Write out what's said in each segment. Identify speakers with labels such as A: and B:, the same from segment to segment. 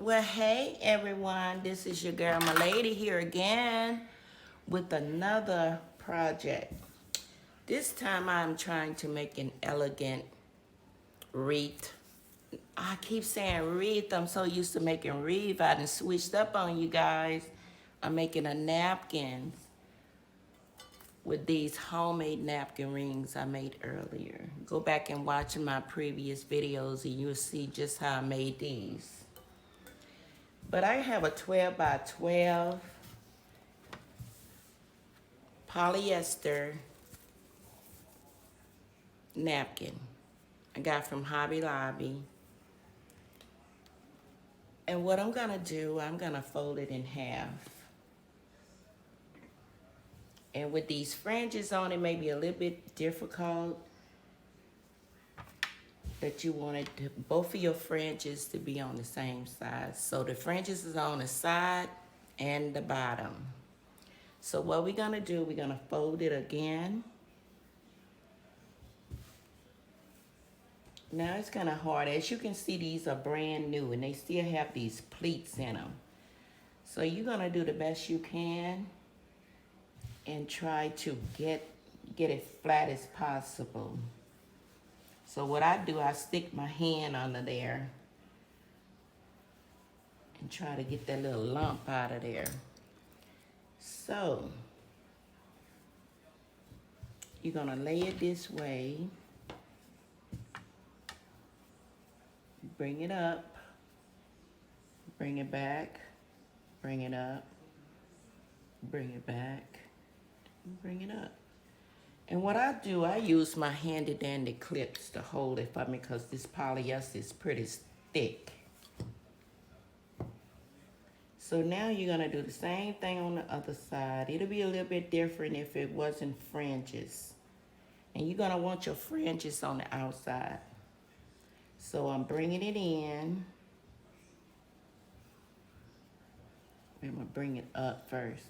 A: Well, hey everyone, this is your girl Milady here again with another project. This time I'm trying to make an elegant wreath. I keep saying wreath, I'm so used to making wreath, I done switched up on you guys. I'm making a napkin with these homemade napkin rings I made earlier. Go back and watch my previous videos and you'll see just how I made these. But I have a 12 by 12 polyester napkin I got from Hobby Lobby. And what I'm gonna do, I'm gonna fold it in half. And with these fringes on it, may be a little bit difficult that you wanted to, both of your fringes to be on the same side. So the fringes is on the side and the bottom. So what we're gonna do, we're gonna fold it again. Now it's kind of hard. As you can see, these are brand new and they still have these pleats in them. So you're gonna do the best you can and try to get it flat as possible. So what I do, I stick my hand under there and try to get that little lump out of there. So you're gonna lay it this way, bring it up, bring it back, bring it up, bring it back, bring it up. And what I do, I use my handy dandy clips to hold it for me because this polyester is pretty thick. So now you're gonna do the same thing on the other side. It'll be a little bit different if it wasn't fringes. And you're gonna want your fringes on the outside. So I'm bringing it in. I'm gonna bring it up first.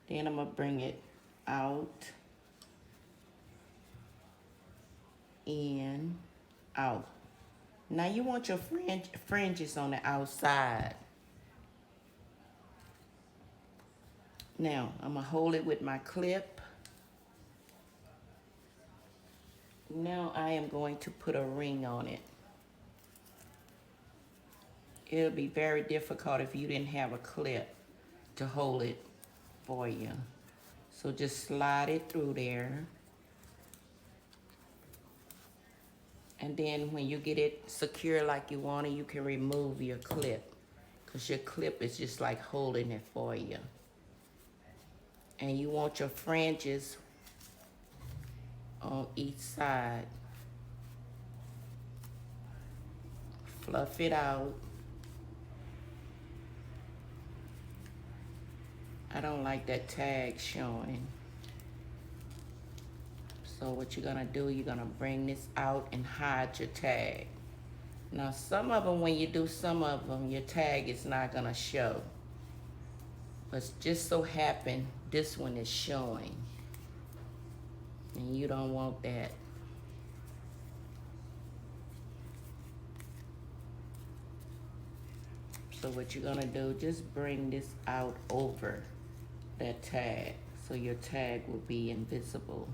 A: Then I'm gonna bring it out, in, out. Now you want your fringes on the outside. Now I'm gonna hold it with my clip. Now I am going to put a ring on it. It'll be very difficult if you didn't have a clip to hold it for you. So just slide it through there. And then when you get it secure like you want it, you can remove your clip. Because your clip is just like holding it for you. And you want your fringes on each side. Fluff it out. I don't like that tag showing. So what you're gonna do, you're gonna bring this out and hide your tag. Now some of them, when you do some of them, your tag is not gonna show. But just so happen, this one is showing. And you don't want that. So what you're gonna do, just bring this out over that tag. So your tag will be invisible.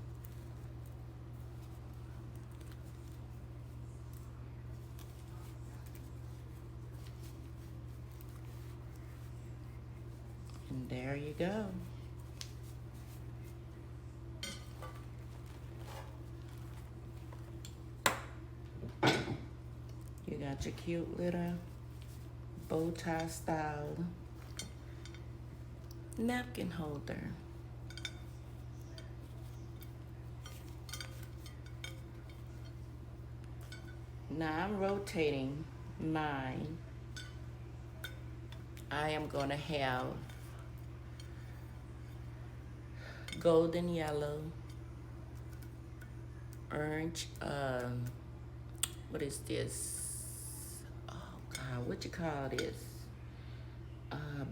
A: And there you go. You got your cute little bow tie style napkin holder. Now I'm rotating mine. I am gonna have golden yellow, orange, what is this? Oh God, what you call this?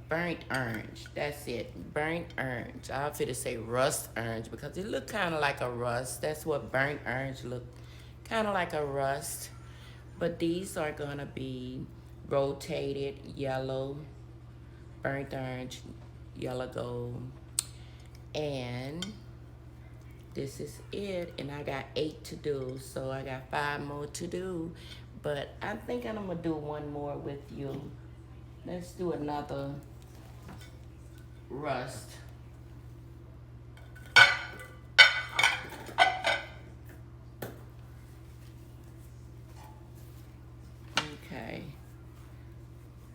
A: Burnt orange, that's it, burnt orange. I was finna say rust orange because it look kind of like a rust. That's what burnt orange look, kind of like a rust. But these are gonna be rotated yellow, burnt orange, yellow gold. And this is it. And I got 8 to do, so I got 5 more to do. But I'm thinking I'm gonna do one more with you. Let's do another rust. Okay.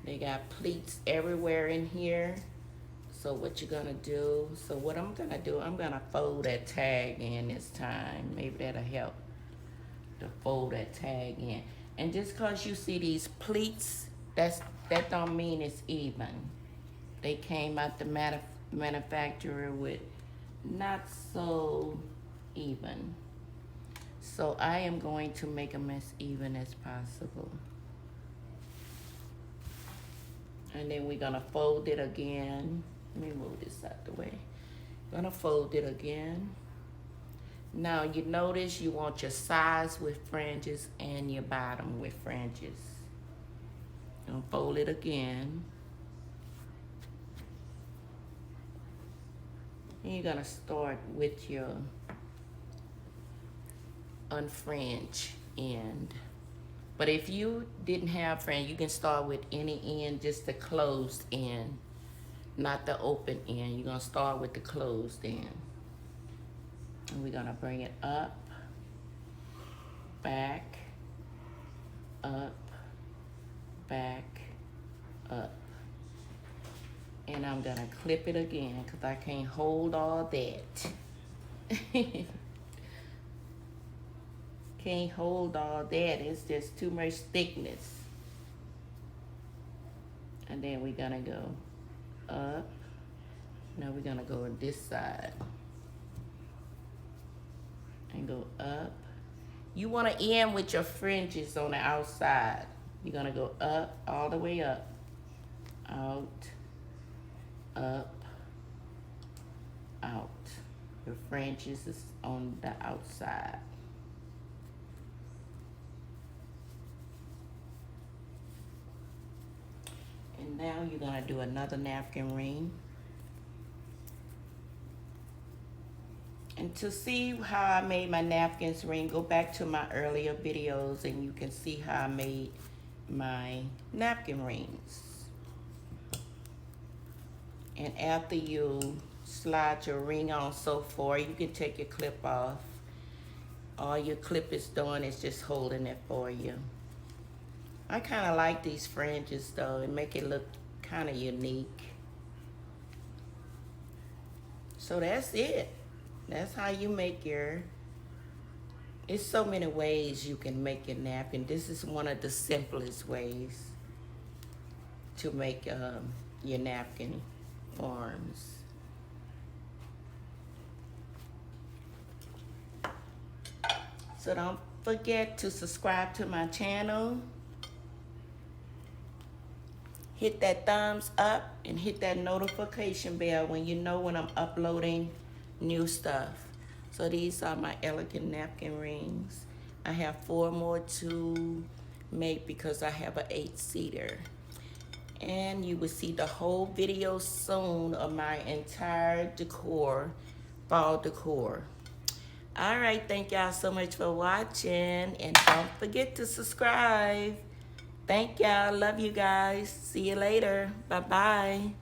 A: They got pleats everywhere in here. So what you're gonna do, so what I'm gonna do, I'm gonna fold that tag in this time. Maybe that'll help to fold that tag in. And just cause you see these pleats, that don't mean it's even. They came out the manufacturer with not so even. So I am going to make them as even as possible. And then we're gonna fold it again. Let me move this out the way. Gonna fold it again. Now you notice you want your sides with fringes and your bottom with fringes. Gonna fold it again. And you're gonna start with your unfringe end. But if you didn't have fringe, you can start with any end, just the closed end, not the open end. You're gonna start with the closed end. And we're gonna bring it up, back, up, back, up. And I'm gonna clip it again because I can't hold all that. Can't hold all that, it's just too much thickness. And then we're gonna go up. Now we're gonna go on this side and go up. You wanna end with your fringes on the outside. You're gonna go up, all the way up, out, up, out. Your fringes is on the outside. And now you're gonna do another napkin ring. And to see how I made my napkins ring, go back to my earlier videos and you can see how I made my napkin rings. And after you slide your ring on so far, you can take your clip off. All your clip is doing is just holding it for you. I kind of like these fringes though. It make it look kind of unique. So that's it. That's how you make your, it's so many ways you can make your napkin. This is one of the simplest ways to make your napkin forms. So don't forget to subscribe to my channel. Hit that thumbs up and hit that notification bell when you know when I'm uploading new stuff. So these are my elegant napkin rings. I have 4 more to make because I have an 8-seater. And you will see the whole video soon of my entire decor, fall decor. All right, thank y'all so much for watching. And don't forget to subscribe. Thank y'all. Love you guys. See you later. Bye-bye.